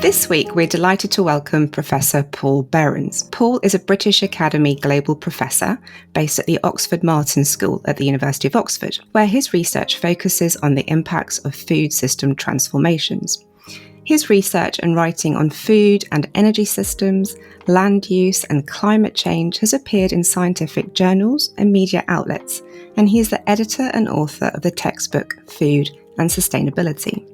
This week, we're delighted to welcome Professor Paul Behrens. Paul is a British Academy Global Professor based at the Oxford Martin School at the University of Oxford, where his research focuses on the impacts of food system transformations. His research and writing on food and energy systems, land use and climate change has appeared in scientific journals and media outlets, and he is the editor and author of the textbook Food and Sustainability.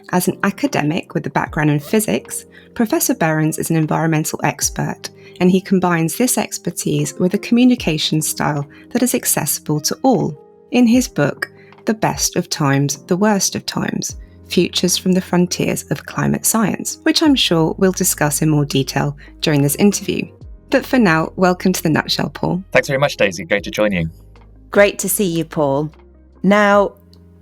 As an academic with a background in physics, Professor Behrens is an environmental expert, and he combines this expertise with a communication style that is accessible to all. In his book, The Best of Times, The Worst of Times, Futures from the Frontiers of Climate Science, which I'm sure we'll discuss in more detail during this interview. But for now, welcome to The Nutshell, Paul. Thanks very much, Daisy. Great to join you. Great to see you, Paul. Now,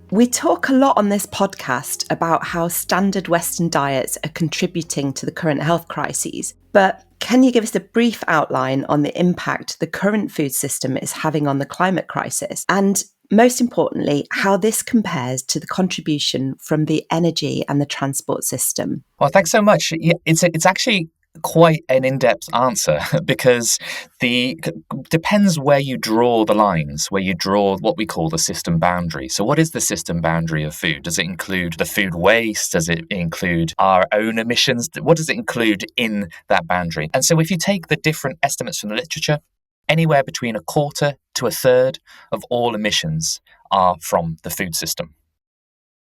we talk a lot on this podcast about how standard Western diets are contributing to the current health crises, but can you give us a brief outline on the impact the current food system is having on the climate crisis? And most importantly, how this compares to the contribution from the energy and the transport system? Well, thanks so much. Yeah, it's actually quite an in-depth answer because depends where you draw the lines, where you draw what we call the system boundary. So what is the system boundary of food? Does it include the food waste? Does it include our own emissions? What does it include in that boundary? And so if you take the different estimates from the literature, anywhere between a quarter to a third of all emissions are from the food system.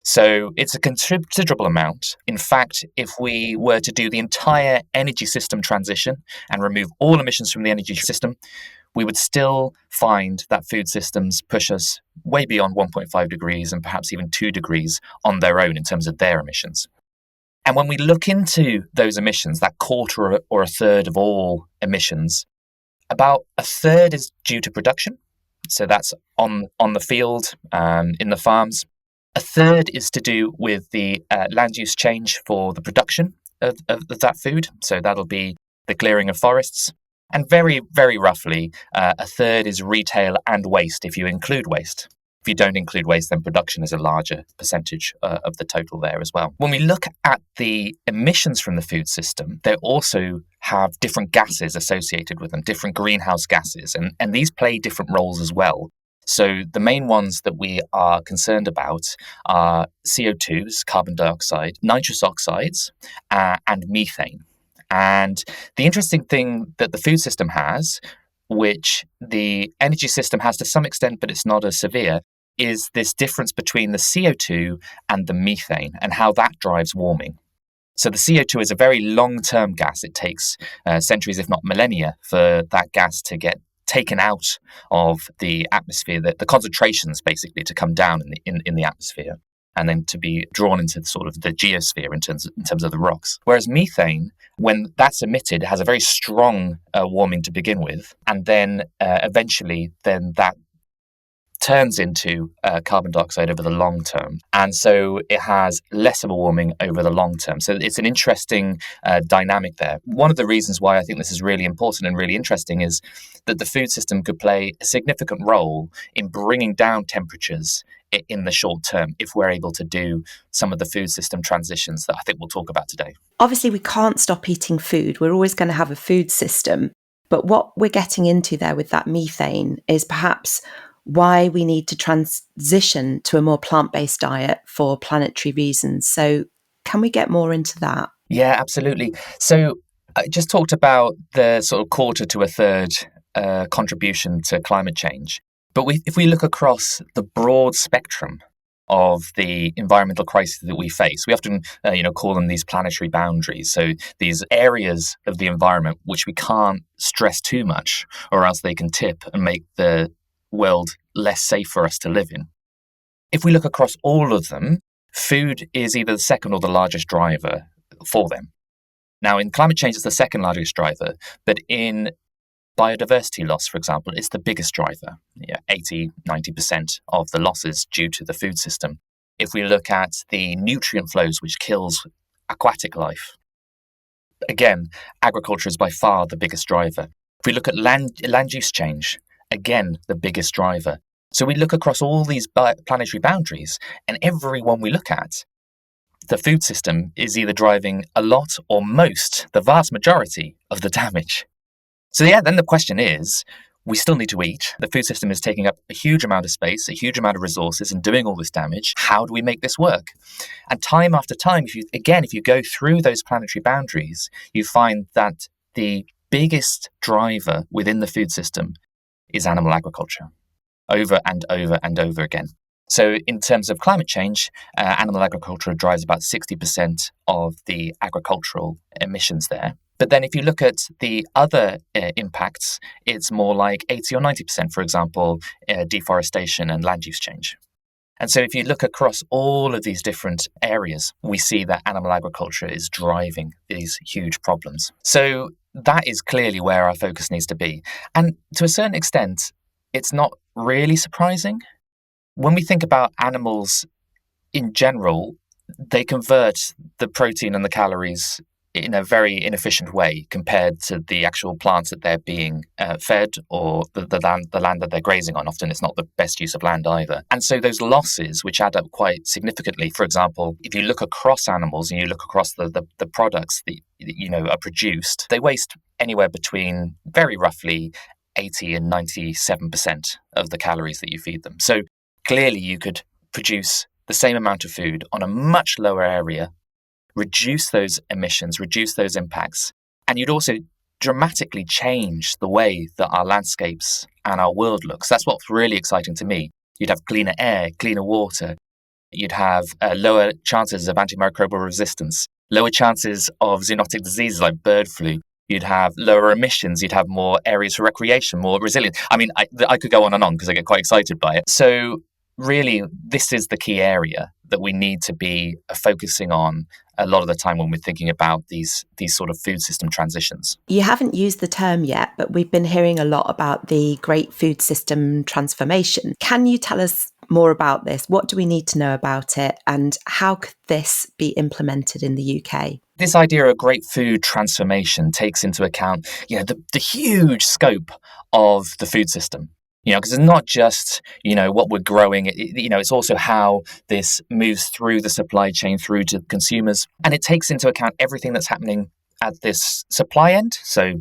So it's a considerable amount. In fact, if we were to do the entire energy system transition and remove all emissions from the energy system, we would still find that food systems push us way beyond 1.5 degrees and perhaps even 2 degrees on their own in terms of their emissions. And when we look into those emissions, that quarter or a third of all emissions, about a third is due to production. So that's on the field, in the farms. A third is to do with the land use change for the production of that food. So that'll be the clearing of forests. And very, very roughly, a third is retail and waste if you include waste. If you don't include waste, then production is a larger percentage of the total there as well. When we look at the emissions from the food system, they also have different gases associated with them, different greenhouse gases, and these play different roles as well. So the main ones that we are concerned about are CO2s, carbon dioxide, nitrous oxides, and methane. And the interesting thing that the food system has, which the energy system has to some extent, but it's not as severe, is this difference between the CO2 and the methane and how that drives warming. So the CO2 is a very long-term gas. It takes centuries, if not millennia, for that gas to get taken out of the atmosphere, the concentrations basically to come down in the atmosphere and then to be drawn into sort of the geosphere in terms of the rocks. Whereas methane, when that's emitted, has a very strong warming to begin with, and then eventually then that turns into carbon dioxide over the long term. And so it has less of a warming over the long term. So it's an interesting dynamic there. One of the reasons why I think this is really important and really interesting is that the food system could play a significant role in bringing down temperatures in the short term if we're able to do some of the food system transitions that I think we'll talk about today. Obviously, we can't stop eating food. We're always going to have a food system. But what we're getting into there with that methane is perhaps why we need to transition to a more plant-based diet for planetary reasons. So can we get more into that? Yeah, absolutely. So I just talked about the sort of quarter to a third contribution to climate change. But if we look across the broad spectrum of the environmental crisis that we face, we often call them these planetary boundaries. So these areas of the environment which we can't stress too much, or else they can tip and make the world less safe for us to live in. If we look across all of them, food is either the second or the largest driver for them. Now, in climate change, it's the second largest driver, but in biodiversity loss, for example, it's the biggest driver. 80, 90% of the losses due to the food system. If we look at the nutrient flows, which kills aquatic life, again, agriculture is by far the biggest driver. If we look at land use change, again, the biggest driver. So we look across all these planetary boundaries, and every one we look at the food system is either driving a lot or most, the vast majority of the damage. So yeah, then the question is, we still need to eat. The food system is taking up a huge amount of space, a huge amount of resources, and doing all this damage. How do we make this work? And time after time, if you go through those planetary boundaries, you find that the biggest driver within the food system is animal agriculture, over and over and over again. So in terms of climate change, animal agriculture drives about 60% of the agricultural emissions there. But then if you look at the other impacts, it's more like 80 or 90%, for example, deforestation and land use change. And so if you look across all of these different areas, we see that animal agriculture is driving these huge problems. So that is clearly where our focus needs to be. And to a certain extent, it's not really surprising. When we think about animals in general, they convert the protein and the calories in a very inefficient way compared to the actual plants that they're being fed, or the land that they're grazing on. Often it's not the best use of land either. And so those losses, which add up quite significantly, for example, if you look across animals and you look across the products that are produced, they waste anywhere between very roughly 80 and 97% of the calories that you feed them. So clearly you could produce the same amount of food on a much lower area, reduce those emissions, reduce those impacts, and you'd also dramatically change the way that our landscapes and our world looks. That's what's really exciting to me. You'd have cleaner air, cleaner water. You'd have lower chances of antimicrobial resistance, lower chances of zoonotic diseases like bird flu. You'd have lower emissions. You'd have more areas for recreation, more resilient. I mean, I could go on and on because I get quite excited by it. So really, this is the key area that we need to be focusing on a lot of the time when we're thinking about these sort of food system transitions. You haven't used the term yet, but we've been hearing a lot about the Great Food System Transformation. Can you tell us more about this? What do we need to know about it, and how could this be implemented in the UK? This idea of great food transformation takes into account, the huge scope of the food system. Because it's not just, what we're growing, it's also how this moves through the supply chain through to consumers. And it takes into account everything that's happening at this supply end, so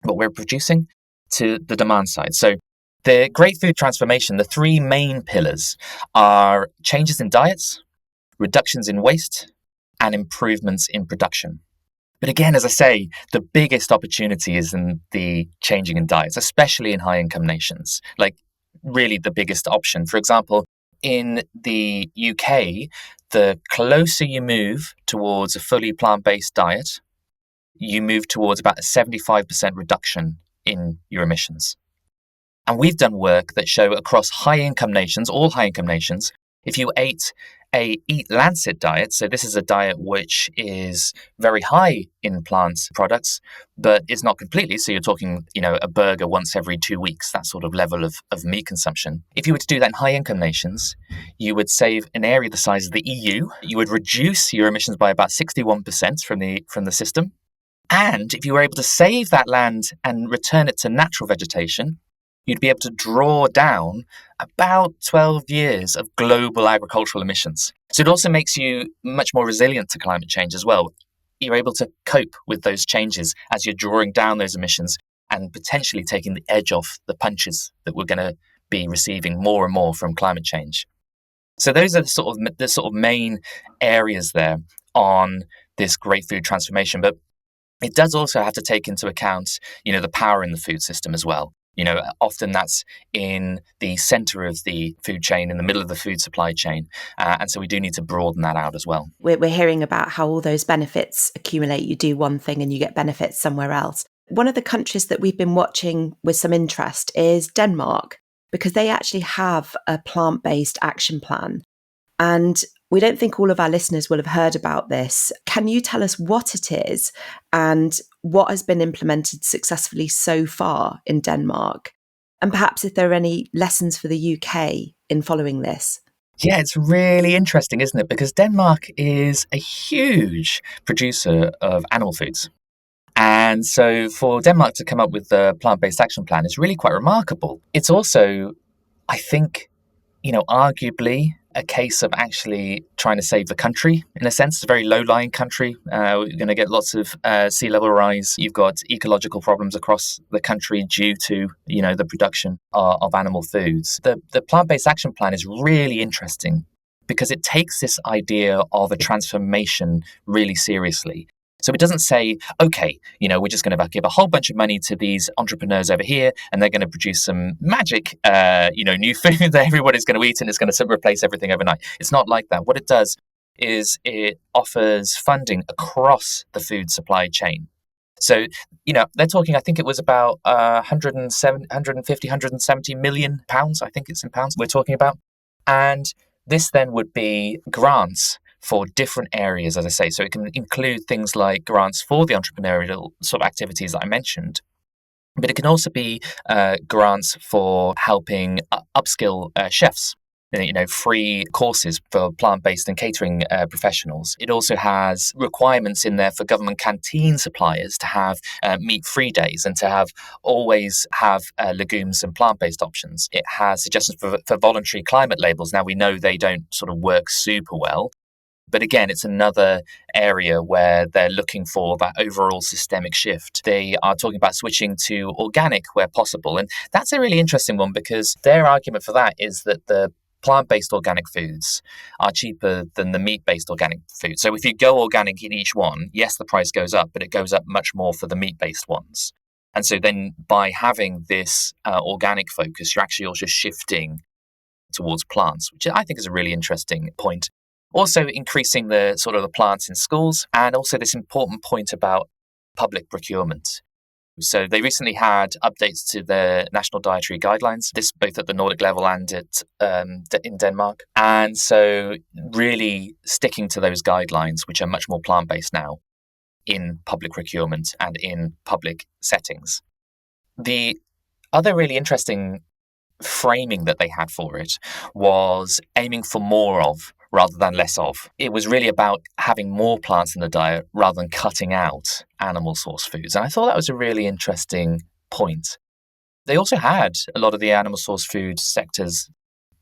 what we're producing, to the demand side. So the Great Food Transformation, the three main pillars are changes in diets, reductions in waste, and improvements in production. But again, as I say, the biggest opportunity is in the changing in diets, especially in high-income nations, like really the biggest option. For example, in the UK, the closer you move towards a fully plant-based diet, you move towards about a 75% reduction in your emissions. And we've done work that show across high-income nations, all high-income nations, if you ate a Eat Lancet diet, so this is a diet which is very high in plant products, but is not completely, so you're talking, a burger once every 2 weeks, that sort of level of meat consumption. If you were to do that in high-income nations, you would save an area the size of the EU, you would reduce your emissions by about 61% from the system, and if you were able to save that land and return it to natural vegetation, you'd be able to draw down about 12 years of global agricultural emissions. So it also makes you much more resilient to climate change as well. You're able to cope with those changes as you're drawing down those emissions and potentially taking the edge off the punches that we're going to be receiving more and more from climate change. So those are the sort of main areas there on this great food transformation. But it does also have to take into account, the power in the food system as well. Often that's in the center of the food chain, in the middle of the food supply chain. And so we do need to broaden that out as well. We're hearing about how all those benefits accumulate. You do one thing and you get benefits somewhere else. One of the countries that we've been watching with some interest is Denmark, because they actually have a plant-based action plan. And we don't think all of our listeners will have heard about this. Can you tell us what it is and what has been implemented successfully so far in Denmark? And perhaps if there are any lessons for the UK in following this? Yeah, it's really interesting, isn't it? Because Denmark is a huge producer of animal foods. And so for Denmark to come up with the plant-based action plan is really quite remarkable. It's also, I think, arguably a case of actually trying to save the country, in a sense. It's a very low-lying country. We're going to get lots of sea level rise. You've got ecological problems across the country due to, the production of animal foods. The plant-based action plan is really interesting because it takes this idea of a transformation really seriously. So it doesn't say, okay, we're just going to give a whole bunch of money to these entrepreneurs over here, and they're going to produce some magic, new food that everybody's going to eat, and it's going to replace everything overnight. It's not like that. What it does is it offers funding across the food supply chain. So, they're talking, I think it was about 170 million pounds. I think it's in pounds we're talking about. And this then would be grants for different areas, as I say. So it can include things like grants for the entrepreneurial sort of activities that I mentioned. But it can also be grants for helping upskill chefs. Free courses for plant-based and catering professionals. It also has requirements in there for government canteen suppliers to have meat-free days and to always have legumes and plant-based options. It has suggestions for voluntary climate labels. Now, we know they don't sort of work super well, but again, it's another area where they're looking for that overall systemic shift. They are talking about switching to organic where possible. And that's a really interesting one because their argument for that is that the plant-based organic foods are cheaper than the meat-based organic foods. So if you go organic in each one, yes, the price goes up, but it goes up much more for the meat-based ones. And so then by having this organic focus, you're actually also shifting towards plants, which I think is a really interesting point. Also increasing the sort of the plants in schools, and also this important point about public procurement. So they recently had updates to the national dietary guidelines, this both at the Nordic level and in Denmark. And so really sticking to those guidelines, which are much more plant-based now in public procurement and in public settings. The other really interesting framing that they had for it was aiming for more of rather than less of. It was really about having more plants in the diet rather than cutting out animal source foods. And I thought that was a really interesting point. They also had a lot of the animal source food sectors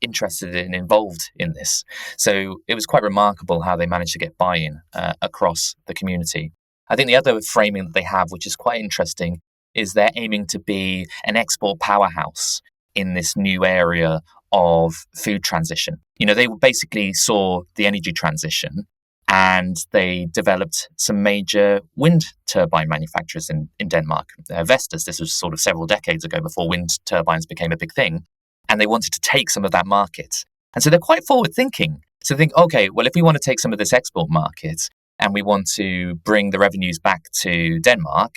interested and involved in this. So it was quite remarkable how they managed to get buy-in across the community. I think the other framing that they have, which is quite interesting, is they're aiming to be an export powerhouse in this new area of food transition. They basically saw the energy transition and they developed some major wind turbine manufacturers in Denmark. Vestas, this was sort of several decades ago before wind turbines became a big thing. And they wanted to take some of that market. And so they're quite forward thinking. So they think, okay, well, if we want to take some of this export market and we want to bring the revenues back to Denmark,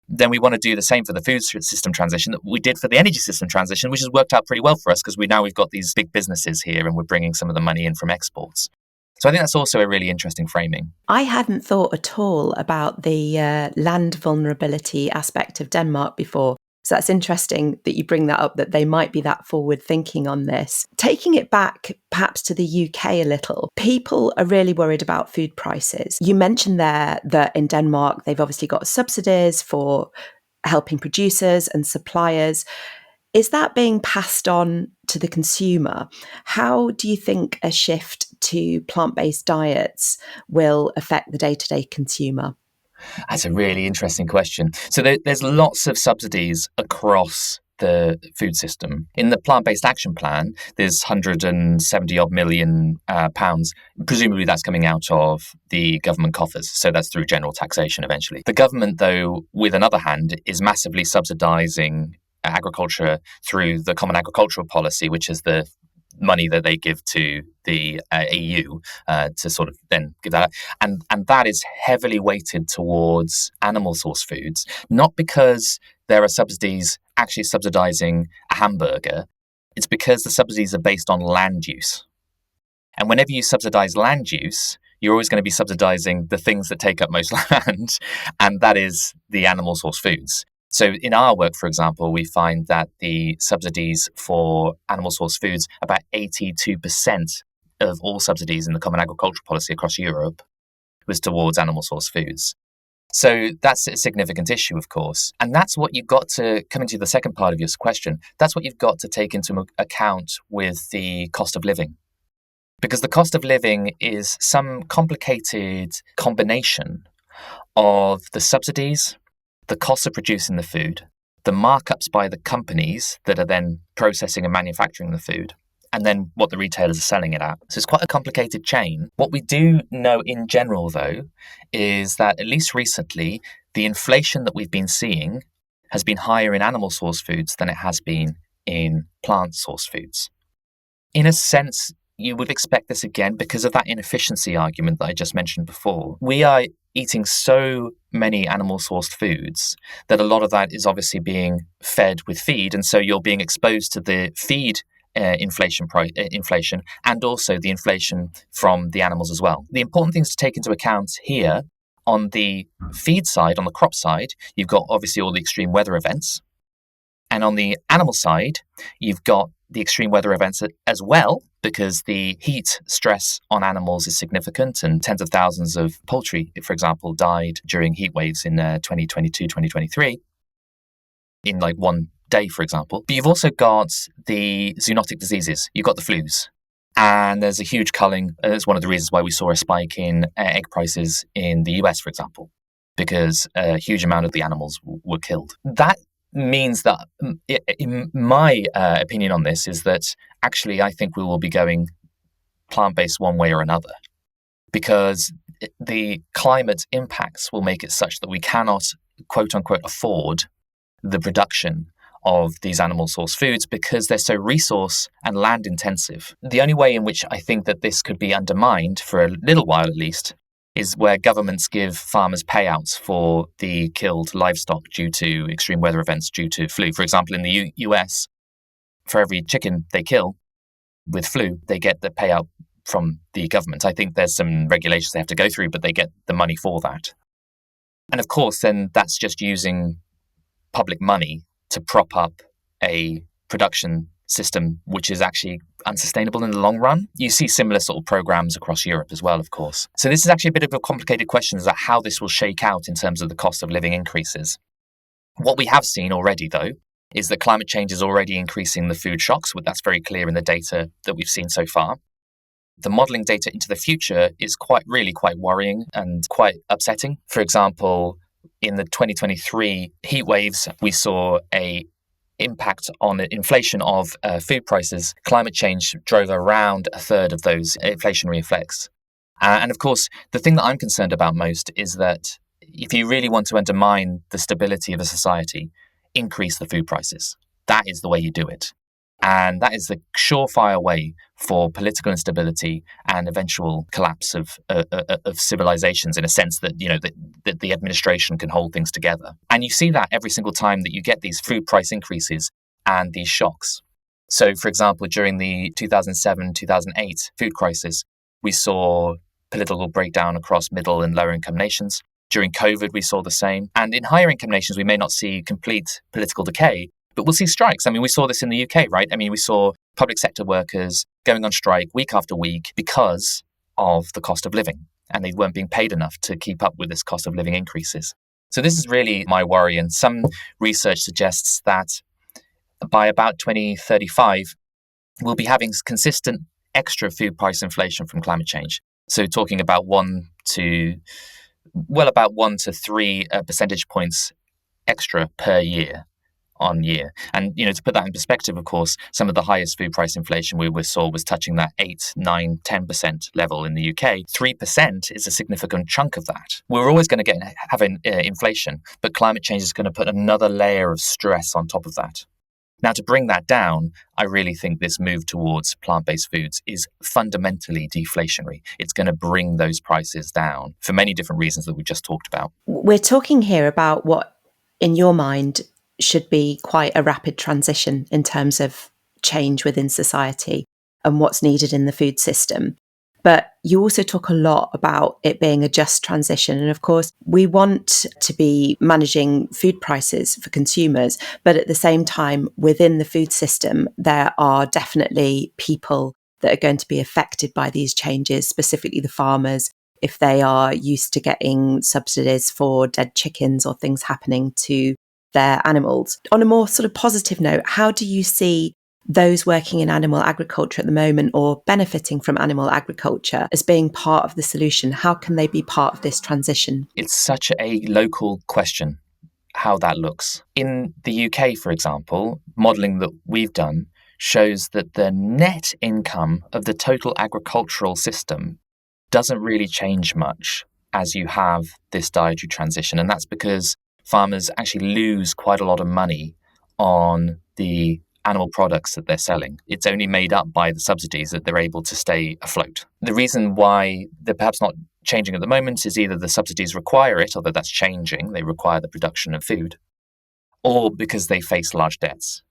then we want to do the same for the food system transition that we did for the energy system transition, which has worked out pretty well for us because we've got these big businesses here and we're bringing some of the money in from exports. So I think that's also a really interesting framing. I hadn't thought at all about the land vulnerability aspect of Denmark before. So that's interesting that you bring that up, that they might be that forward thinking on this. Taking it back perhaps to the UK a little, people are really worried about food prices. You mentioned there that in Denmark, they've obviously got subsidies for helping producers and suppliers. Is that being passed on to the consumer? How do you think a shift to plant-based diets will affect the day-to-day consumer? That's a really interesting question. So there's lots of subsidies across the food system. In the plant-based action plan, there's 170 odd million pounds. Presumably that's coming out of the government coffers. So that's through general taxation eventually. The government, though, with another hand, is massively subsidising agriculture through the Common Agricultural Policy, which is the money that they give to the EU to sort of then give that. And that is heavily weighted towards animal source foods, not because there are subsidies actually subsidizing a hamburger. It's because the subsidies are based on land use. And whenever you subsidize land use, you're always going to be subsidizing the things that take up most land, and that is the animal source foods. So in our work, for example, we find that the subsidies for animal source foods, about 82% of all subsidies in the Common Agricultural Policy across Europe was towards animal source foods. So that's a significant issue, of course. And that's what you've got to, coming to the second part of your question, that's what you've got to take into account with the cost of living. Because the cost of living is some complicated combination of the subsidies, the cost of producing the food, the markups by the companies that are then processing and manufacturing the food, and then what the retailers are selling it at. So it's quite a complicated chain. What we do know in general, though, is that at least recently, the inflation that we've been seeing has been higher in animal source foods than it has been in plant source foods. In a sense, you would expect this again because of that inefficiency argument that I just mentioned before. We are eating so many animal sourced foods that a lot of that is obviously being fed with feed. And so you're being exposed to the feed inflation and also the inflation from the animals as well. The important things to take into account here on the feed side, on the crop side, you've got obviously all the extreme weather events. And on the animal side, you've got the extreme weather events as well, because the heat stress on animals is significant, and tens of thousands of poultry, for example, died during heat waves in 2022, 2023, in like one day, for example. But you've also got the zoonotic diseases. You've got the flus. And there's a huge culling. That's one of the reasons why we saw a spike in egg prices in the US, for example, because a huge amount of the animals were killed. That means that, in my opinion on this, is that actually I think we will be going plant-based one way or another, because the climate impacts will make it such that we cannot, quote unquote, afford the production of these animal source foods because they're so resource and land intensive. The only way in which I think that this could be undermined, for a little while at least, is where governments give farmers payouts for the killed livestock due to extreme weather events due to flu. For example, in the US, for every chicken they kill with flu, they get the payout from the government. I think there's some regulations they have to go through, but they get the money for that. And of course, then that's just using public money to prop up a production system which is actually unsustainable in the long run. You see similar sort of programs across Europe as well, of course. So this is actually a bit of a complicated question about how this will shake out in terms of the cost of living increases. What we have seen already, though, is that climate change is already increasing the food shocks. That's very clear in the data that we've seen so far. The modelling data into the future is really quite worrying and quite upsetting. For example, in the 2023 heat waves, we saw a impact on the inflation of food prices. Climate change drove around a third of those inflationary effects. And of course, the thing that I'm concerned about most is that if you really want to undermine the stability of a society, increase the food prices. That is the way you do it. And that is the surefire way for political instability and eventual collapse of civilizations, in a sense that, that the administration can hold things together. And you see that every single time that you get these food price increases and these shocks. So, for example, during the 2007-2008 food crisis, we saw political breakdown across middle and lower income nations. During COVID, we saw the same. And in higher income nations, we may not see complete political decay, but we'll see strikes. I mean, we saw this in the UK, right? I mean, we saw public sector workers going on strike week after week because of the cost of living, and they weren't being paid enough to keep up with this cost of living increases. So this is really my worry. And some research suggests that by about 2035, we'll be having consistent extra food price inflation from climate change. So talking about 1 to 3 percentage points extra per year on year. And, to put that in perspective, of course, some of the highest food price inflation we saw was touching that 8, 9, 10% level in the UK. 3% is a significant chunk of that. We're always going to have inflation, but climate change is going to put another layer of stress on top of that. Now, to bring that down, I really think this move towards plant-based foods is fundamentally deflationary. It's going to bring those prices down for many different reasons that we just talked about. We're talking here about what, in your mind, should be quite a rapid transition in terms of change within society and what's needed in the food system. But you also talk a lot about it being a just transition. And of course, we want to be managing food prices for consumers. But at the same time, within the food system, there are definitely people that are going to be affected by these changes, specifically the farmers, if they are used to getting subsidies for dead chickens or things happening to their animals. On a more sort of positive note, how do you see those working in animal agriculture at the moment or benefiting from animal agriculture as being part of the solution? How can they be part of this transition? It's such a local question, how that looks. In the UK, for example, modelling that we've done shows that the net income of the total agricultural system doesn't really change much as you have this dietary transition. And that's because farmers actually lose quite a lot of money on the animal products that they're selling. It's only made up by the subsidies that they're able to stay afloat. The reason why they're perhaps not changing at the moment is either the subsidies require it, although that's changing, they require the production of food, or because they face large debts.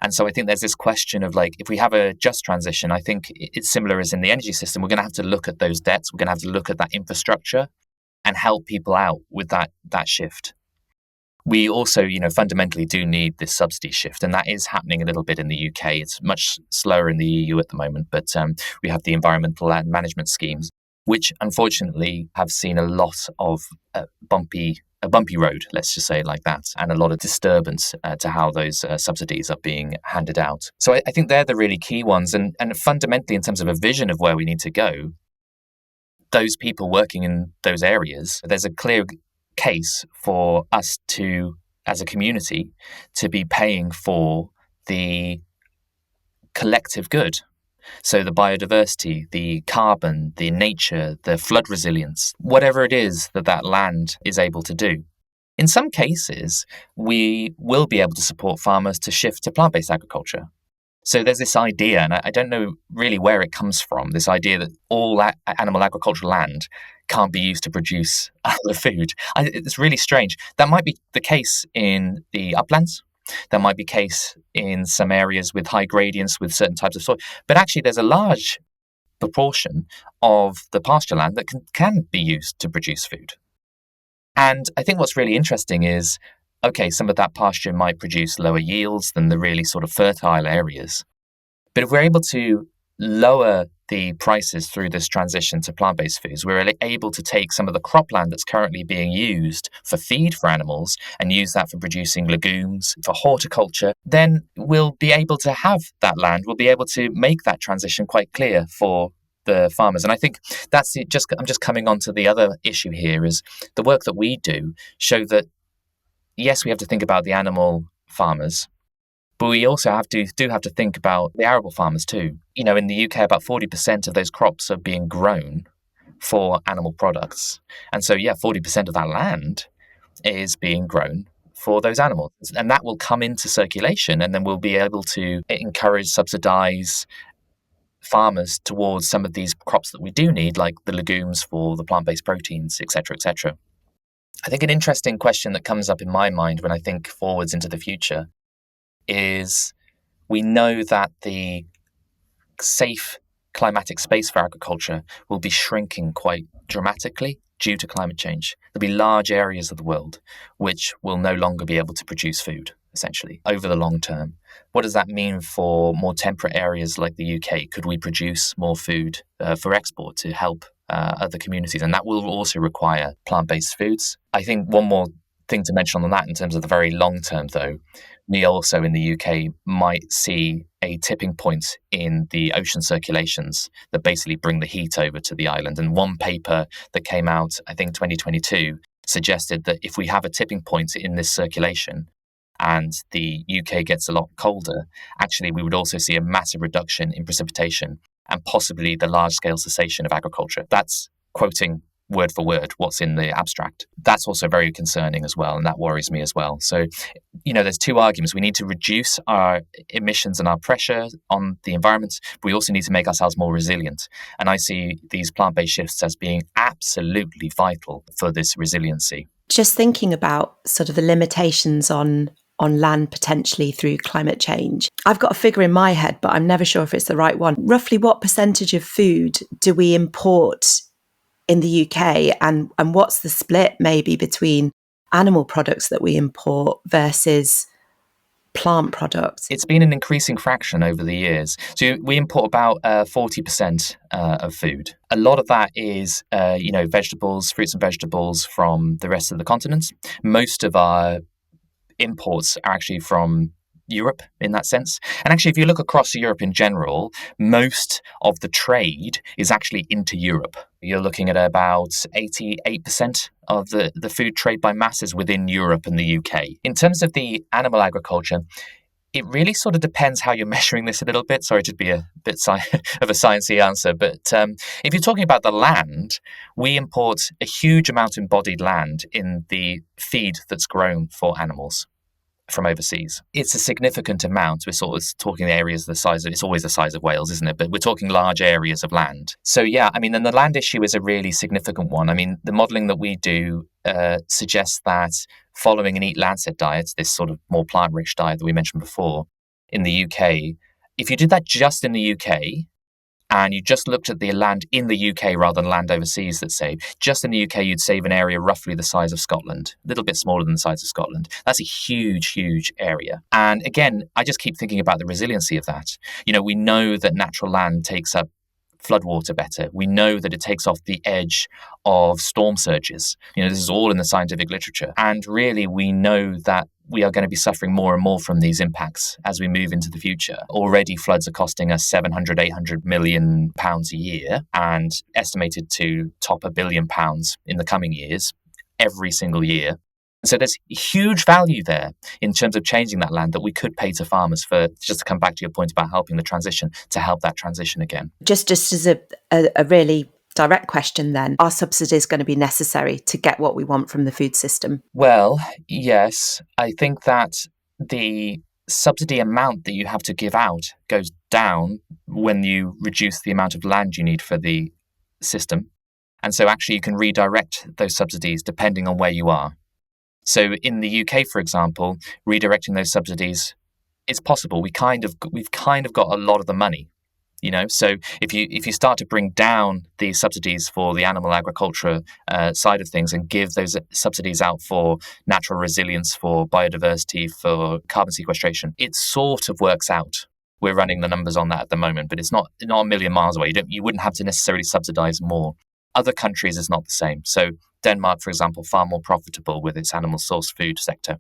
And so I think there's this question of like, if we have a just transition, I think it's similar as in the energy system. We're going to have to look at those debts. We're going to have to look at that infrastructure and help people out with that shift. We also, fundamentally do need this subsidy shift, and that is happening a little bit in the UK. It's much slower in the EU at the moment, but we have the environmental land management schemes, which unfortunately have seen a lot of a bumpy road, let's just say it like that, and a lot of disturbance to how those subsidies are being handed out. So I think they're the really key ones. And fundamentally, in terms of a vision of where we need to go, those people working in those areas, there's a clear case for us to, as a community, to be paying for the collective good. So the biodiversity, the carbon, the nature, the flood resilience, whatever it is that land is able to do. In some cases, we will be able to support farmers to shift to plant-based agriculture. So there's this idea, and I don't know really where it comes from, this idea that all animal agricultural land can't be used to produce other food. It's really strange. That might be the case in the uplands. That might be the case in some areas with high gradients with certain types of soil. But actually, there's a large proportion of the pasture land that can be used to produce food. And I think what's really interesting is, okay, some of that pasture might produce lower yields than the really sort of fertile areas. But if we're able to lower the prices through this transition to plant-based foods, we're able to take some of the cropland that's currently being used for feed for animals and use that for producing legumes, for horticulture, then we'll be able to have that land. We'll be able to make that transition quite clear for the farmers. And I think that's it. I'm just coming on to the other issue here is the work that we do show that, yes, we have to think about the animal farmers, but we also have to think about the arable farmers too. In the UK, about 40% of those crops are being grown for animal products. And so, 40% of that land is being grown for those animals. And that will come into circulation, and then we'll be able to encourage, subsidize farmers towards some of these crops that we do need, like the legumes for the plant-based proteins, et cetera, et cetera. I think an interesting question that comes up in my mind when I think forwards into the future is we know that the safe climatic space for agriculture will be shrinking quite dramatically due to climate change. There'll be large areas of the world which will no longer be able to produce food, essentially, over the long term. What does that mean for more temperate areas like the UK? Could we produce more food for export to help other communities? And that will also require plant-based foods. I think one more thing to mention on that in terms of the very long term, though, we also in the UK might see a tipping point in the ocean circulations that basically bring the heat over to the island. And one paper that came out, I think 2022, suggested that if we have a tipping point in this circulation and the UK gets a lot colder, actually we would also see a massive reduction in precipitation and possibly the large-scale cessation of agriculture. That's quoting word for word what's in the abstract. That's also very concerning as well, and that worries me as well. So, there's two arguments. We need to reduce our emissions and our pressure on the environment, but we also need to make ourselves more resilient. And I see these plant-based shifts as being absolutely vital for this resiliency. Just thinking about sort of the limitations on land potentially through climate change. I've got a figure in my head, but I'm never sure if it's the right one. Roughly what percentage of food do we import in the UK, and what's the split maybe between animal products that we import versus plant products? It's been an increasing fraction over the years. So we import about 40% of food. A lot of that is, vegetables, fruits and vegetables from the rest of the continent. Most of our imports are actually from Europe in that sense. And actually, if you look across Europe in general, most of the trade is actually into Europe. You're looking at about 88% of the food trade by mass is within Europe and the UK. In terms of the animal agriculture, it really sort of depends how you're measuring this a little bit. Sorry to be a bit of a sciencey answer, but if you're talking about the land, we import a huge amount of embodied land in the feed that's grown for animals from overseas. It's a significant amount. We're sort of talking areas the size of, it's always the size of Wales, isn't it? But we're talking large areas of land. So yeah, I mean, and the land issue is a really significant one. I mean, the modelling that we do suggests that following an Eat Lancet diet, this sort of more plant-rich diet that we mentioned before in the UK, if you did that just in the UK, and you just looked at the land in the UK rather than land overseas that's saved, just in the UK, you'd save an area roughly the size of Scotland, a little bit smaller than the size of Scotland. That's a huge, huge area. And again, I just keep thinking about the resiliency of that. You know, we know that natural land takes up floodwater better. We know that it takes off the edge of storm surges. You know, this is all in the scientific literature. And really, we know that we are going to be suffering more and more from these impacts as we move into the future. Already floods are costing us 700, 800 million pounds a year and estimated to top £1 billion in the coming years, every single year. So there's huge value there in terms of changing that land that we could pay to farmers for, just to come back to your point about helping the transition, to help that transition again. Just as a really direct question then, are subsidies going to be necessary to get what we want from the food system? Well, yes. I think that the subsidy amount that you have to give out goes down when you reduce the amount of land you need for the system. And so actually you can redirect those subsidies depending on where you are. So in the UK, for example, redirecting those subsidies, it's possible. We've kind of got a lot of the money, you know. So if you start to bring down the subsidies for the animal agriculture side of things and give those subsidies out for natural resilience, for biodiversity, for carbon sequestration, it sort of works out. We're running the numbers on that at the moment, but it's not a million miles away. You wouldn't have to necessarily subsidize more. Other countries is not the same. So Denmark, for example, far more profitable with its animal source food sector.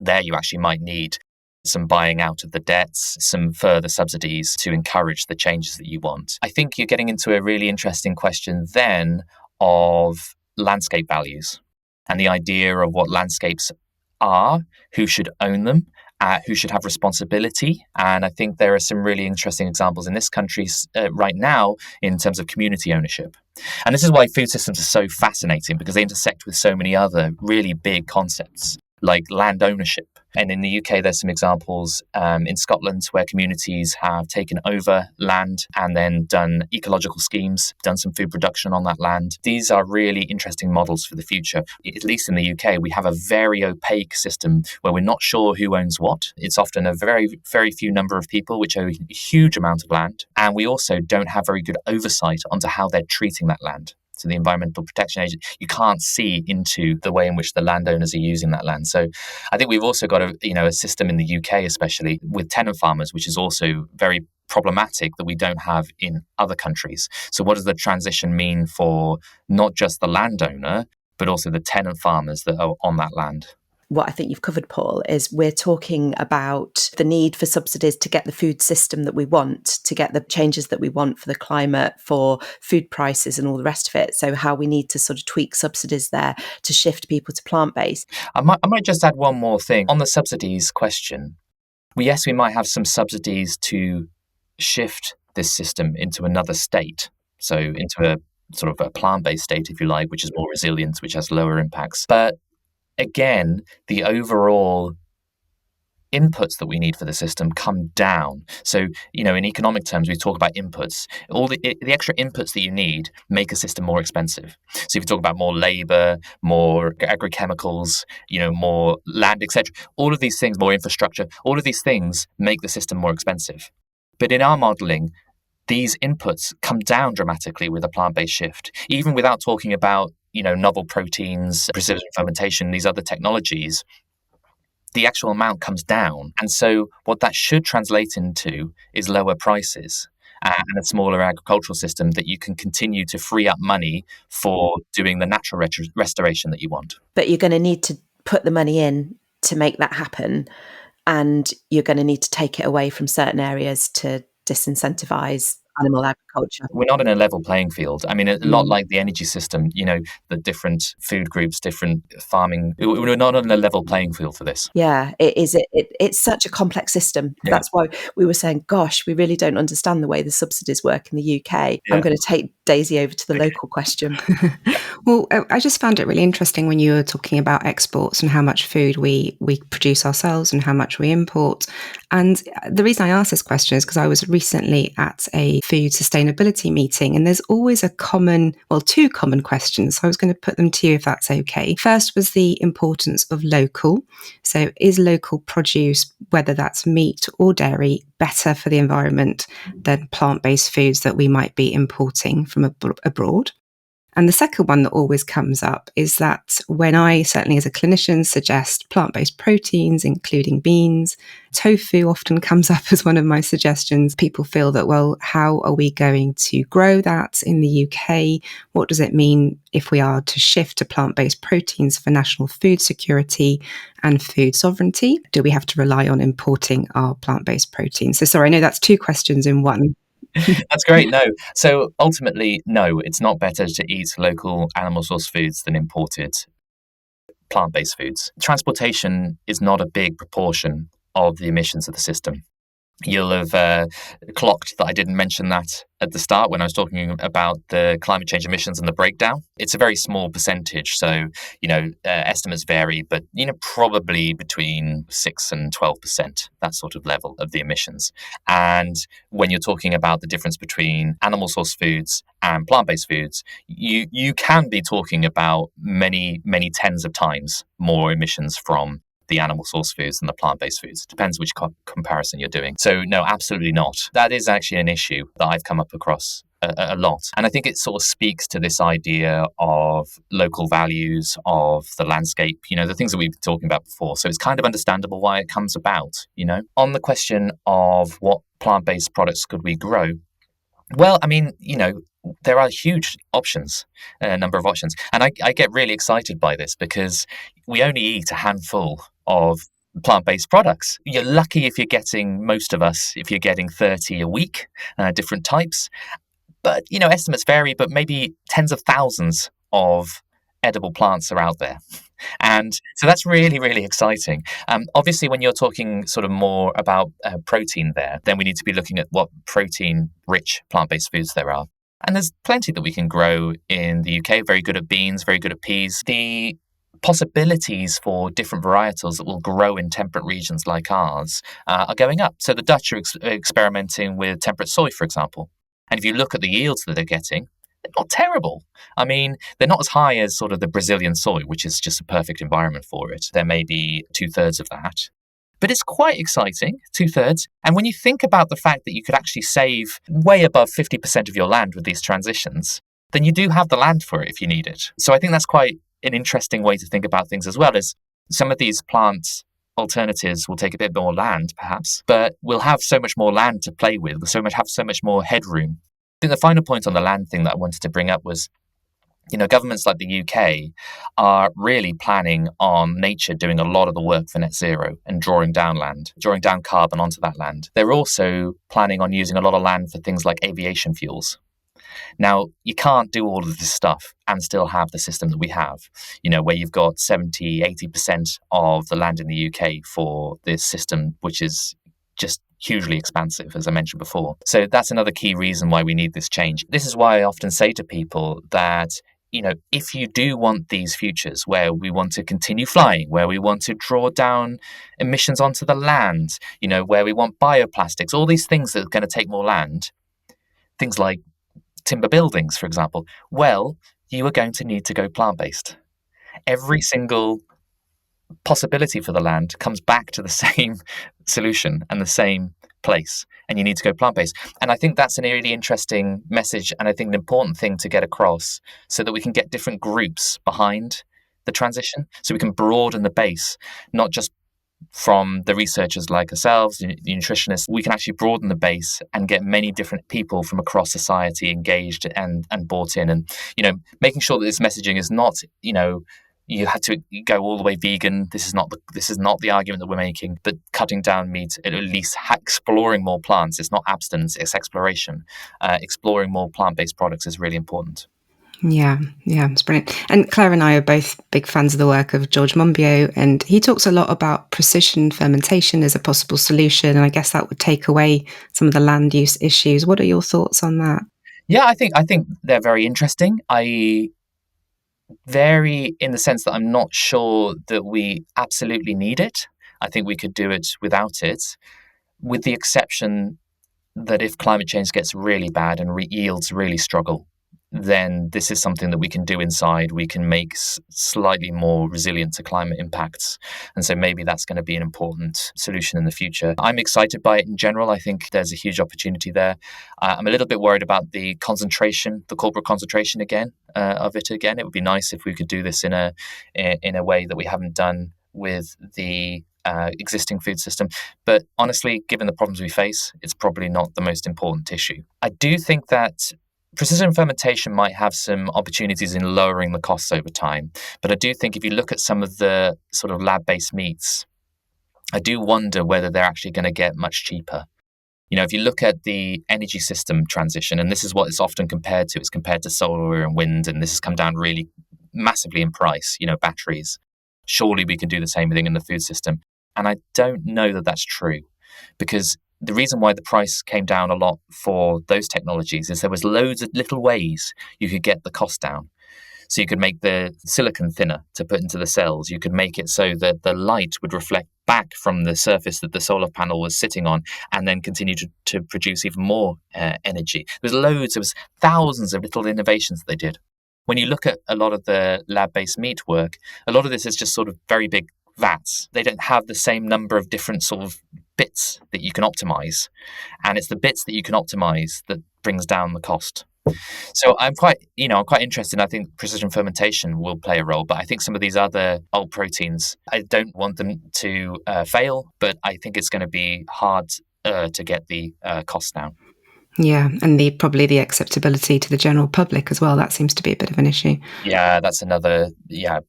There you actually might need some buying out of the debts, some further subsidies to encourage the changes that you want. I think you're getting into a really interesting question then of landscape values and the idea of what landscapes are, who should own them, who should have responsibility. And I think there are some really interesting examples in this country right now in terms of community ownership. And this is why food systems are so fascinating, because they intersect with so many other really big concepts like land ownership. And in the UK, there's some examples in Scotland where communities have taken over land and then done ecological schemes, done some food production on that land. These are really interesting models for the future. At least in the UK, we have a very opaque system where we're not sure who owns what. It's often a very, very few number of people which own a huge amount of land. And we also don't have very good oversight onto how they're treating that land. So the Environmental Protection Agency, you can't see into the way in which the landowners are using that land. So I think we've also got a system in the UK, especially with tenant farmers, which is also very problematic that we don't have in other countries. So what does the transition mean for not just the landowner, but also the tenant farmers that are on that land? What I think you've covered, Paul, is we're talking about the need for subsidies to get the food system that we want, to get the changes that we want for the climate, for food prices and all the rest of it. So how we need to sort of tweak subsidies there to shift people to plant-based. I might just add one more thing. On the subsidies question, we might have some subsidies to shift this system into another state. So into a sort of a plant-based state, if you like, which is more resilient, which has lower impacts. But again, the overall inputs that we need for the system come down. So, in economic terms, we talk about inputs. All the extra inputs that you need make a system more expensive. So if you talk about more labor, more agrochemicals, more land, etc., all of these things, more infrastructure, all of these things make the system more expensive. But in our modeling, these inputs come down dramatically with a plant-based shift, even without talking about novel proteins, precision fermentation, these other technologies. The actual amount comes down. And so what that should translate into is lower prices and a smaller agricultural system that you can continue to free up money for doing the natural restoration that you want. But you're going to need to put the money in to make that happen. and you're going to need to take it away from certain areas to disincentivize animal agriculture. We're not in a level playing field. I mean, a lot like the energy system, the different food groups, different farming. We're not on a level playing field for this. Yeah, it is. It's such a complex system. Yeah. That's why we were saying, gosh, we really don't understand the way the subsidies work in the UK. Yeah. I'm going to take Daisy over to the local question. Well, I just found it really interesting when you were talking about exports and how much food we produce ourselves and how much we import. And the reason I asked this question is because I was recently at a food sustainability meeting, and there's always two common questions. So I was going to put them to you if that's okay. First was the importance of local. So is local produce, whether that's meat or dairy, better for the environment than plant-based foods that we might be importing from abroad? And the second one that always comes up is that when I, certainly as a clinician, suggest plant-based proteins, including beans, tofu often comes up as one of my suggestions. People feel that, well, how are we going to grow that in the UK? What does it mean if we are to shift to plant-based proteins for national food security and food sovereignty? Do we have to rely on importing our plant-based proteins? So sorry, I know that's two questions in one. That's great. No. So ultimately, no, it's not better to eat local animal source foods than imported plant-based foods. Transportation is not a big proportion of the emissions of the system. You'll have clocked that I didn't mention that at the start when I was talking about the climate change emissions and the breakdown. It's a very small percentage. So, estimates vary, but, probably between 6 and 12%, that sort of level of the emissions. And when you're talking about the difference between animal source foods and plant-based foods, you can be talking about many, many tens of times more emissions from the animal source foods and the plant-based foods. It depends which comparison you're doing. So no, absolutely not. That is actually an issue that I've come up across a lot. And I think it sort of speaks to this idea of local values, of the landscape, the things that we've been talking about before. So it's kind of understandable why it comes about, On the question of what plant-based products could we grow? Well, I mean, there are huge options, a number of options. And I get really excited by this because we only eat a handful of plant-based products. You're lucky if you're getting, most of us, if you're getting 30 a week, different types. But, estimates vary, but maybe tens of thousands of edible plants are out there. And so that's really, really exciting. Obviously, when you're talking sort of more about protein there, then we need to be looking at what protein-rich plant-based foods there are. And there's plenty that we can grow in the UK, very good at beans, very good at peas. The possibilities for different varietals that will grow in temperate regions like ours are going up. So the Dutch are experimenting with temperate soy, for example. And if you look at the yields that they're getting, they're not terrible. I mean, they're not as high as sort of the Brazilian soy, which is just a perfect environment for it. There may be 2/3 of that. But it's quite exciting, 2/3. And when you think about the fact that you could actually save way above 50% of your land with these transitions, then you do have the land for it if you need it. So I think that's quite an interesting way to think about things as well, as some of these plant alternatives will take a bit more land, perhaps, but we'll have so much more land to play with. We'll have so much more headroom. I think the final point on the land thing that I wanted to bring up was, governments like the UK are really planning on nature doing a lot of the work for net zero and drawing down carbon onto that land. They're also planning on using a lot of land for things like aviation fuels. Now, you can't do all of this stuff and still have the system that we have, where you've got 70, 80% of the land in the UK for this system, which is just hugely expansive, as I mentioned before. So that's another key reason why we need this change. This is why I often say to people that, if you do want these futures where we want to continue flying, where we want to draw down emissions onto the land, where we want bioplastics, all these things that are going to take more land, things like timber buildings, for example, well, you are going to need to go plant-based. Every single possibility for the land comes back to the same solution and the same place, and you need to go plant-based. And I think that's a really interesting message, and I think an important thing to get across so that we can get different groups behind the transition, so we can broaden the base, not just from the researchers like ourselves, the nutritionists. We can actually broaden the base and get many different people from across society engaged and bought in, and making sure that this messaging is not you had to go all the way vegan. This is not the argument that we're making, but cutting down meat, at least exploring more plants. It's not abstinence, it's exploration. Exploring more plant-based products is really important. Yeah, it's brilliant. And Claire and I are both big fans of the work of George Monbiot, and he talks a lot about precision fermentation as a possible solution. And I guess that would take away some of the land use issues. What are your thoughts on that? Yeah, I think they're very interesting. I vary in the sense that I'm not sure that we absolutely need it. I think we could do it without it, with the exception that if climate change gets really bad and yields really struggle, then this is something that we can do inside. We can make slightly more resilient to climate impacts. And so maybe that's going to be an important solution in the future. I'm excited by it in general. I think there's a huge opportunity there. I'm a little bit worried about the concentration, the corporate concentration of it again. It would be nice if we could do this in a way that we haven't done with the existing food system. But honestly, given the problems we face, it's probably not the most important issue. I do think that precision fermentation might have some opportunities in lowering the costs over time. But I do think if you look at some of the sort of lab-based meats, I do wonder whether they're actually going to get much cheaper. If you look at the energy system transition, and this is what it's often compared to, it's compared to solar and wind, and this has come down really massively in price, batteries. Surely we can do the same thing in the food system. And I don't know that that's true, because the reason why the price came down a lot for those technologies is there was loads of little ways you could get the cost down. So you could make the silicon thinner to put into the cells. You could make it so that the light would reflect back from the surface that the solar panel was sitting on and then continue to produce even more energy. There was thousands of little innovations that they did. When you look at a lot of the lab-based meat work, a lot of this is just sort of very big vats. They don't have the same number of different sort of bits that you can optimize. And it's the bits that you can optimize that brings down the cost. So I'm quite interested. I think precision fermentation will play a role, but I think some of these other old proteins, I don't want them to fail, but I think it's going to be hard to get the costs down. Yeah, and probably the acceptability to the general public as well. That seems to be a bit of an issue. Yeah, that's another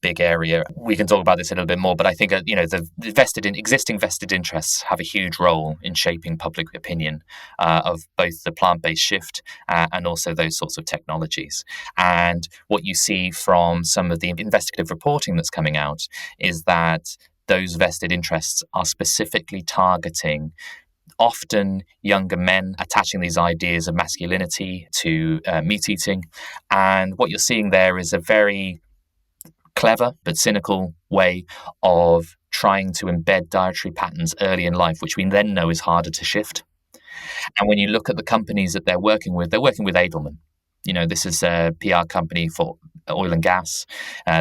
big area. We can talk about this a little bit more, but I think the existing vested interests have a huge role in shaping public opinion of both the plant-based shift and also those sorts of technologies. And what you see from some of the investigative reporting that's coming out is that those vested interests are specifically targeting often younger men, attaching these ideas of masculinity to meat eating. And what you're seeing there is a very clever but cynical way of trying to embed dietary patterns early in life, which we then know is harder to shift. And when you look at the companies that they're working with Edelman. This is a PR company for oil and gas.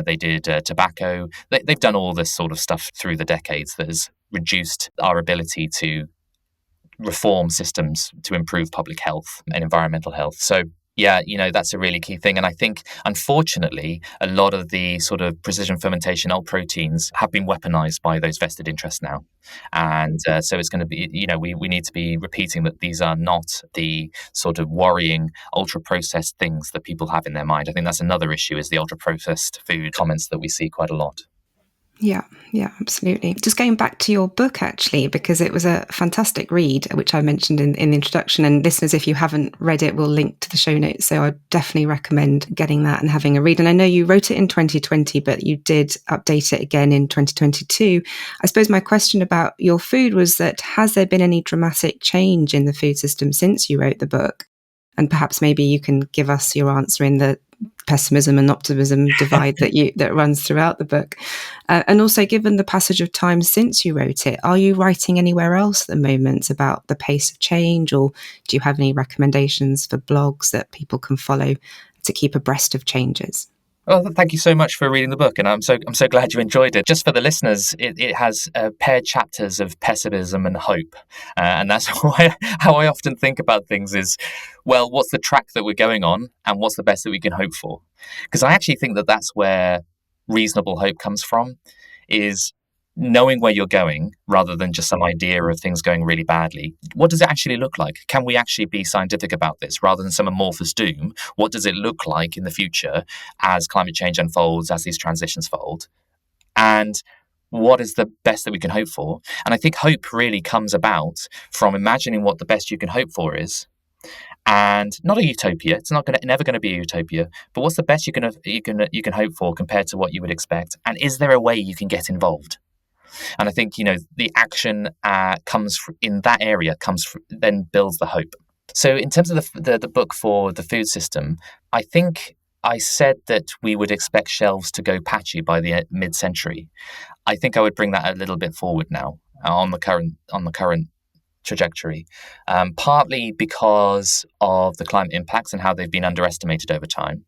They did tobacco. They've done all this sort of stuff through the decades that has reduced our ability to reform systems to improve public health and environmental health. So that's a really key thing. And I think, unfortunately, a lot of the sort of precision fermentation alt proteins have been weaponized by those vested interests now. And so it's going to be, we need to be repeating that these are not the sort of worrying ultra-processed things that people have in their mind. I think that's another issue, is the ultra-processed food comments that we see quite a lot. Yeah, absolutely. Just going back to your book, actually, because it was a fantastic read, which I mentioned in the introduction. And listeners, if you haven't read it, we'll link to the show notes. So I definitely recommend getting that and having a read. And I know you wrote it in 2020, but you did update it again in 2022. I suppose my question about your food was that, has there been any dramatic change in the food system since you wrote the book? And perhaps maybe you can give us your answer in the pessimism and optimism divide that runs throughout the book. And also, given the passage of time since you wrote it, are you writing anywhere else at the moment about the pace of change, or do you have any recommendations for blogs that people can follow to keep abreast of changes? Well, thank you so much for reading the book, and I'm so glad you enjoyed it. Just for the listeners, it has paired chapters of pessimism and hope, and that's how I often think about things is, well, what's the track that we're going on, and what's the best that we can hope for? Because I actually think that that's where reasonable hope comes from. Is knowing where you're going rather than just some idea of things going really badly. What does it actually look like? Can we actually be scientific about this rather than some amorphous doom? What does it look like in the future as climate change unfolds, as these transitions fold? And what is the best that we can hope for? And I think hope really comes about from imagining what the best you can hope for is. And not a utopia. It's never going to be a utopia. But what's the best you can hope for compared to what you would expect? And is there a way you can get involved? And I think the action comes in that area then builds the hope. So in terms of the book for the food system, I think I said that we would expect shelves to go patchy by the mid-century. I think I would bring that a little bit forward now on the current trajectory, partly because of the climate impacts and how they've been underestimated over time.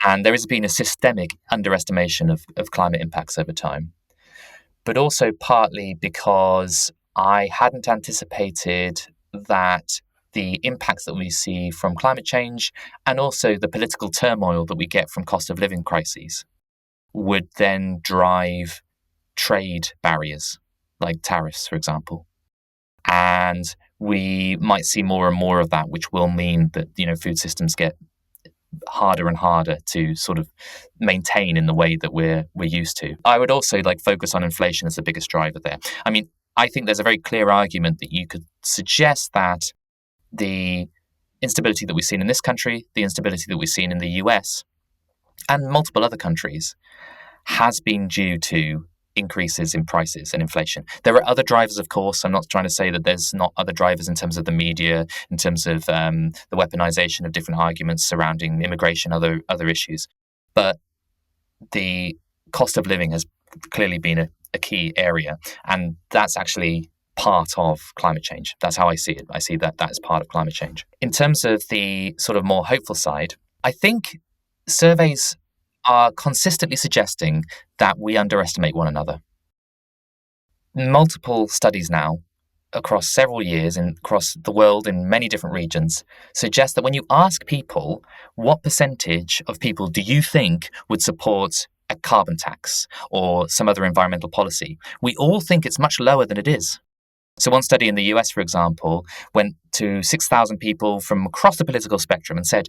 And there has been a systemic underestimation of climate impacts over time, but also partly because I hadn't anticipated that the impacts that we see from climate change and also the political turmoil that we get from cost of living crises would then drive trade barriers like tariffs, for example. And we might see more and more of that, which will mean that food systems get harder and harder to sort of maintain in the way that we're used to. I would also focus on inflation as the biggest driver there. I mean, I think there's a very clear argument that you could suggest that the instability that we've seen in this country, the instability that we've seen in the US, and multiple other countries has been due to increases in prices and inflation. There are other drivers, of course. I'm not trying to say that there's not other drivers in terms of the media, in terms of the weaponization of different arguments surrounding immigration, other issues. But the cost of living has clearly been a key area, and that's actually part of climate change. That's how I see it. I see that as part of climate change. In terms of the sort of more hopeful side, I think surveys are consistently suggesting that we underestimate one another. Multiple studies now, across several years and across the world in many different regions, suggest that when you ask people what percentage of people do you think would support a carbon tax or some other environmental policy, we all think it's much lower than it is. So one study in the US, for example, went to 6,000 people from across the political spectrum and said,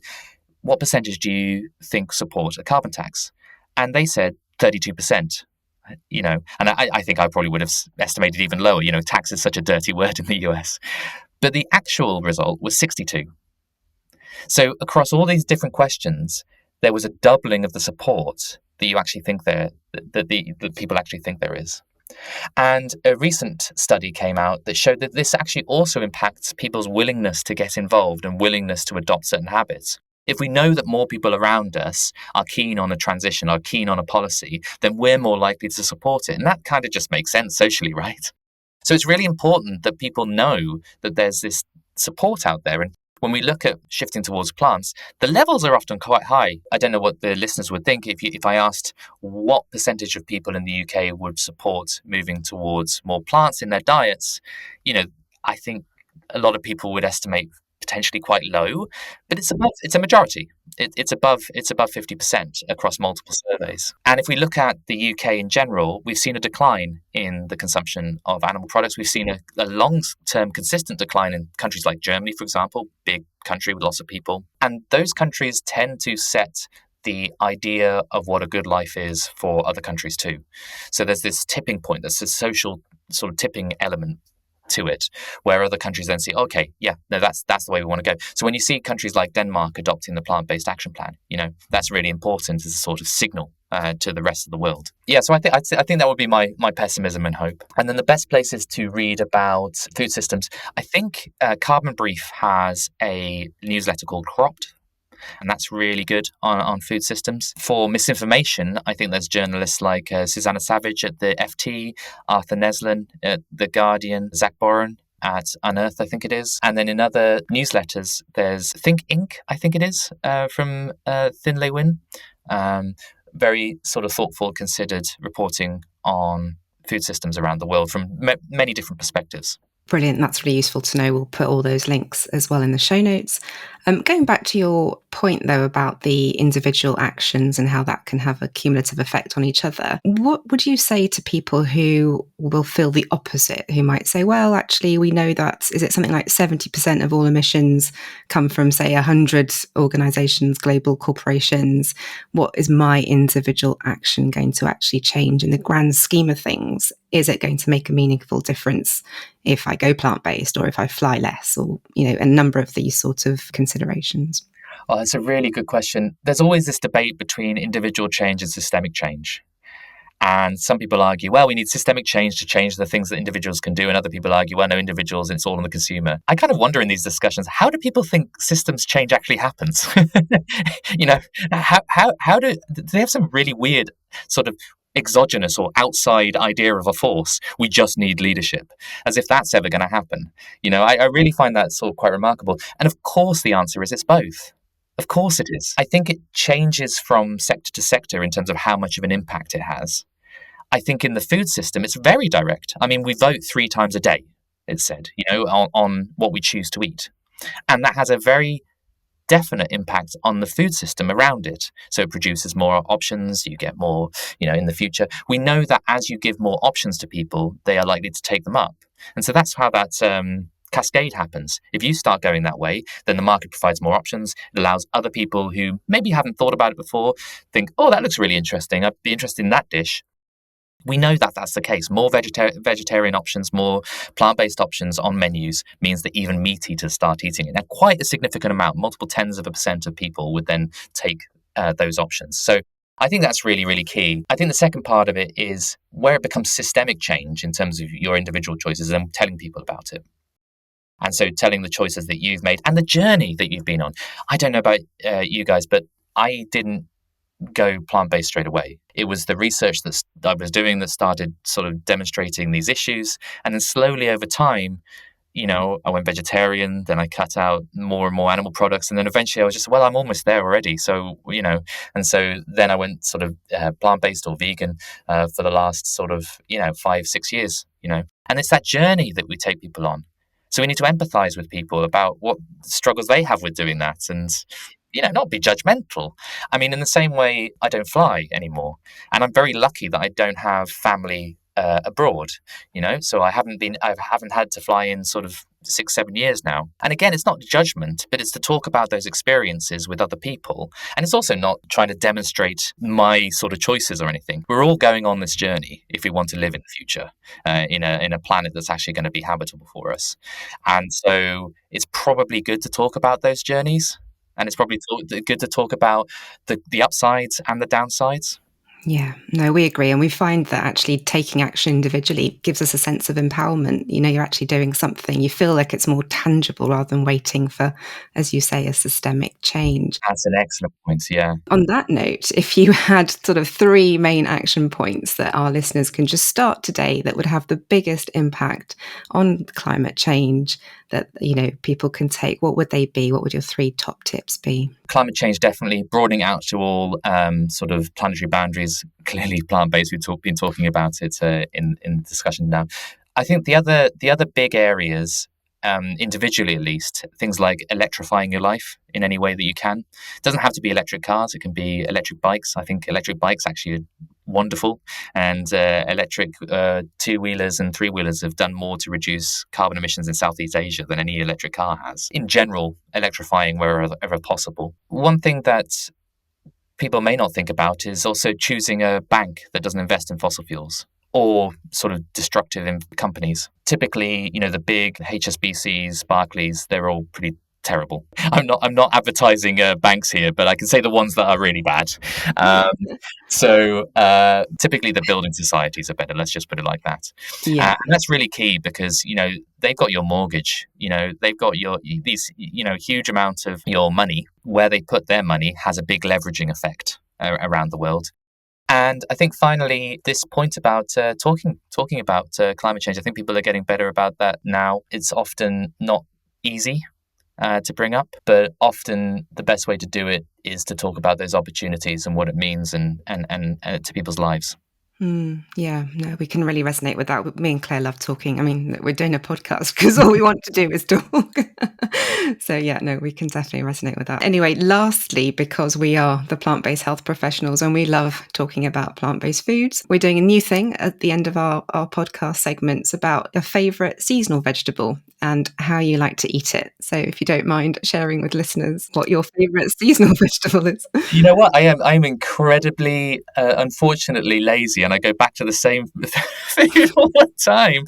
what percentage do you think support a carbon tax? And they said 32%. And I think I probably would have estimated even lower. Tax is such a dirty word in the US. But the actual result was 62. So across all these different questions, there was a doubling of the support that you actually think that people actually think there is. And a recent study came out that showed that this actually also impacts people's willingness to get involved and willingness to adopt certain habits. If we know that more people around us are keen on a transition, are keen on a policy, then we're more likely to support it. And that kind of just makes sense socially, right? So it's really important that people know that there's this support out there. And when we look at shifting towards plants, the levels are often quite high. I don't know what the listeners would think if I asked what percentage of people in the UK would support moving towards more plants in their diets. I think a lot of people would estimate potentially quite low, but it's a majority. It's above 50% across multiple surveys. And if we look at the UK in general, we've seen a decline in the consumption of animal products. We've seen a long-term consistent decline in countries like Germany, for example, big country with lots of people. And those countries tend to set the idea of what a good life is for other countries too. So there's this tipping point, there's this social sort of tipping element to it, where other countries then see, okay, yeah, no, that's the way we want to go. So when you see countries like Denmark adopting the plant-based action plan, that's really important as a sort of signal to the rest of the world. Yeah, so I think that would be my pessimism and hope. And then the best places to read about food systems, I think Carbon Brief has a newsletter called Cropped, and that's really good on food systems. For misinformation, I think there's journalists like Susanna Savage at the FT, Arthur Neslin at The Guardian, Zach Boren at Unearth, I think it is. And then in other newsletters, there's Think Inc., I think it is, from Thin Lei Win. Very sort of thoughtful, considered reporting on food systems around the world from many different perspectives. Brilliant. That's really useful to know. We'll put all those links as well in the show notes. Going back to your point, though, about the individual actions and how that can have a cumulative effect on each other. What would you say to people who will feel the opposite, who might say, well, actually, we know that, is it something like 70% of all emissions come from, say, 100 organizations, global corporations? What is my individual action going to actually change in the grand scheme of things? Is it going to make a meaningful difference if I go plant-based or if I fly less, or, a number of these sort of considerations? Well, that's a really good question. There's always this debate between individual change and systemic change. And some people argue, well, we need systemic change to change the things that individuals can do. And other people argue, well, no, individuals, it's all on the consumer. I kind of wonder in these discussions, how do people think systems change actually happens? How do they have some really weird sort of exogenous or outside idea of a force? We just need leadership, as if that's ever going to happen. I really find that sort of quite remarkable. And of course, the answer is it's both. Of course it is. I think it changes from sector to sector in terms of how much of an impact it has. I think in the food system, it's very direct. I mean, we vote 3 times a day, it's said, on what we choose to eat. And that has a very definite impact on the food system around it. So it produces more options, you get more, in the future. We know that as you give more options to people, they are likely to take them up. And so that's how that cascade happens. If you start going that way, then the market provides more options. It allows other people who maybe haven't thought about it before think, oh, that looks really interesting. I'd be interested in that dish. We know that that's the case. More vegetarian options, more plant-based options on menus means that even meat eaters start eating it. Now, quite a significant amount, multiple tens of a percent of people would then take those options. So I think that's really, really key. I think the second part of it is where it becomes systemic change in terms of your individual choices and telling people about it. And so telling the choices that you've made and the journey that you've been on. I don't know about you guys, but I didn't go plant-based straight away. It was the research that I was doing that started sort of demonstrating these issues. And then slowly over time, I went vegetarian, then I cut out more and more animal products. And then eventually I was just, well, I'm almost there already. So, and so then I went sort of plant-based or vegan for the last sort of, 5-6 years, And it's that journey that we take people on. So we need to empathize with people about what struggles they have with doing that and, not be judgmental. I mean, in the same way, I don't fly anymore. And I'm very lucky that I don't have family abroad, so I haven't had to fly in sort of 6-7 years now. And again, it's not judgment, but it's to talk about those experiences with other people. And it's also not trying to demonstrate my sort of choices or anything. We're all going on this journey if we want to live in the future in a planet that's actually going to be habitable for us. And so it's probably good to talk about those journeys. And it's probably good to talk about the upsides and the downsides. Yeah, no, we agree. And we find that actually taking action individually gives us a sense of empowerment. You're actually doing something. You feel like it's more tangible rather than waiting for, as you say, a systemic change. That's an excellent point, yeah. On that note, if you had sort of 3 main action points that our listeners can just start today that would have the biggest impact on climate change that, people can take, what would they be? What would your 3 top tips be? Climate change, definitely broadening out to all sort of planetary boundaries. Clearly, plant-based. We've been talking about it in the discussion now. I think the other big areas, individually at least, things like electrifying your life in any way that you can. It doesn't have to be electric cars. It can be electric bikes. I think electric bikes actually are wonderful, and electric 2-wheelers and 3-wheelers have done more to reduce carbon emissions in Southeast Asia than any electric car has. In general, electrifying wherever possible. One thing that people may not think about is also choosing a bank that doesn't invest in fossil fuels or sort of destructive companies. Typically, the big HSBCs, Barclays, they're all pretty terrible. I'm not advertising banks here, but I can say the ones that are really bad. So typically the building societies are better. Let's just put it like that. Yeah. And that's really key because, they've got your mortgage, they've got these huge amount of your money. Where they put their money has a big leveraging effect around the world. And I think finally, this point about talking about climate change, I think people are getting better about that now. It's often not easy to bring up, but often the best way to do it is to talk about those opportunities and what it means and to people's lives. Yeah, no, we can really resonate with that. Me and Claire love talking. I mean, we're doing a podcast because all we want to do is talk. So yeah, no, we can definitely resonate with that. Anyway, lastly, because we are the plant-based health professionals and we love talking about plant-based foods, we're doing a new thing at the end of our podcast segments about your favourite seasonal vegetable and how you like to eat it. So if you don't mind sharing with listeners what your favourite seasonal vegetable is. You know what? I'm incredibly, unfortunately, lazy, and I go back to the same food all the time.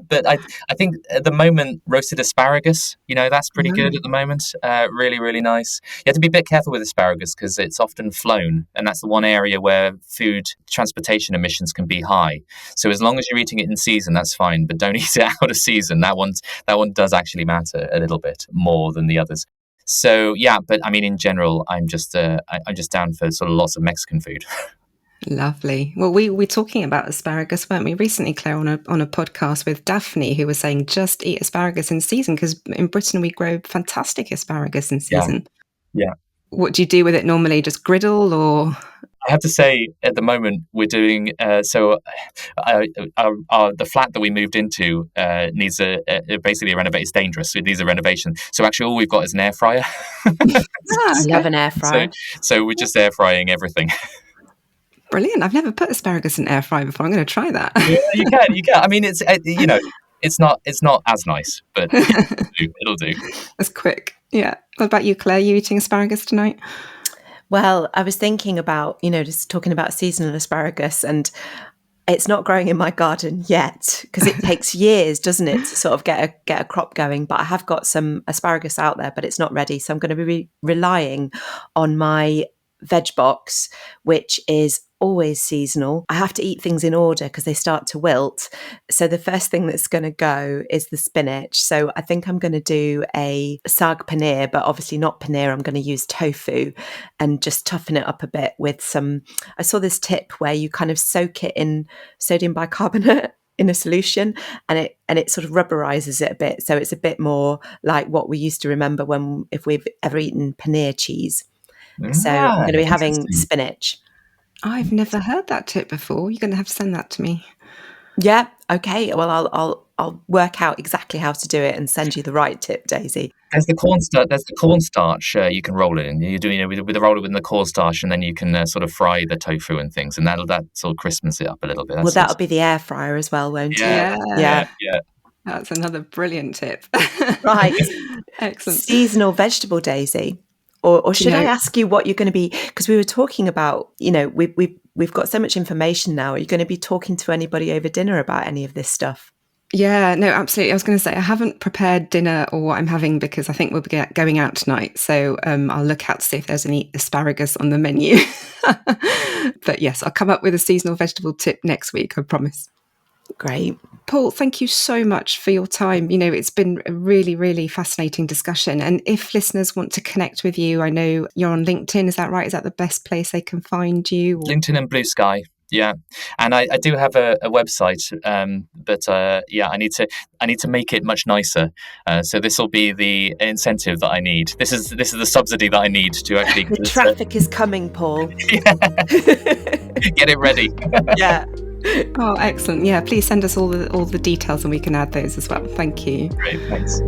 But I think at the moment, roasted asparagus. That's pretty good at the moment. Really, really nice. You have to be a bit careful with asparagus because it's often flown, and that's the one area where food transportation emissions can be high. So as long as you're eating it in season, that's fine. But don't eat it out of season. That one does actually matter a little bit more than the others. So yeah, but I mean, in general, I'm just down for sort of lots of Mexican food. Lovely. Well, we were talking about asparagus, weren't we, recently, Claire, on a podcast with Daphne, who was saying just eat asparagus in season because in Britain we grow fantastic asparagus in season. Yeah. What do you do with it normally? Just griddle or? I have to say, at the moment, we're doing the flat that we moved into needs basically a renovation. It's dangerous. It needs a renovation. So actually, all we've got is an air fryer. I love an air fryer. So we're just air frying everything. Brilliant. I've never put asparagus in air fry before. I'm going to try that. Yeah, you can. I mean, it's it's not as nice, but it'll do. It's quick. Yeah. What about you, Claire? You eating asparagus tonight? Well, I was thinking about, just talking about seasonal asparagus, and it's not growing in my garden yet because it takes years, doesn't it, to sort of get a crop going. But I have got some asparagus out there, but it's not ready. So I'm going to be relying on my veg box, which is always seasonal. I have to eat things in order because they start to wilt. So the first thing that's going to go is the spinach. So I think I'm going to do a saag paneer, but obviously not paneer. I'm going to use tofu and just toughen it up a bit with some, I saw this tip where you kind of soak it in sodium bicarbonate in a solution and it sort of rubberizes it a bit. So it's a bit more like what we used to remember if we've ever eaten paneer cheese. So I'm going to be having spinach. I've never heard that tip before. You're going to have to send that to me. Yeah. Okay. Well, I'll work out exactly how to do it and send you the right tip, Daisy. There's the cornstarch you can roll it in. You do with the roller in the cornstarch, and then you can sort of fry the tofu and things, and that sort of crispens it up a little bit. That'll be the air fryer as well, won't it? Yeah. That's another brilliant tip. Right. Excellent. Seasonal vegetable, Daisy. Or should I ask you what you're going to be? Because we were talking about, we've got so much information now. Are you going to be talking to anybody over dinner about any of this stuff? Yeah, no, absolutely. I was going to say I haven't prepared dinner or what I'm having because I think we'll be going out tonight. So I'll look out to see if there's any asparagus on the menu. But yes, I'll come up with a seasonal vegetable tip next week, I promise. Great. Paul, thank you so much for your time. It's been a really, really fascinating discussion. And if listeners want to connect with you, I know you're on LinkedIn. Is that right? Is that the best place they can find you? LinkedIn and Blue Sky. Yeah, and I do have a website, but I need to make it much nicer. So this will be the incentive that I need. This is the subsidy that I need to actually. The traffic is coming, Paul. Yeah. Get it ready. Yeah. Oh, excellent. Yeah, please send us all the details and we can add those as well. Thank you. Great, thanks.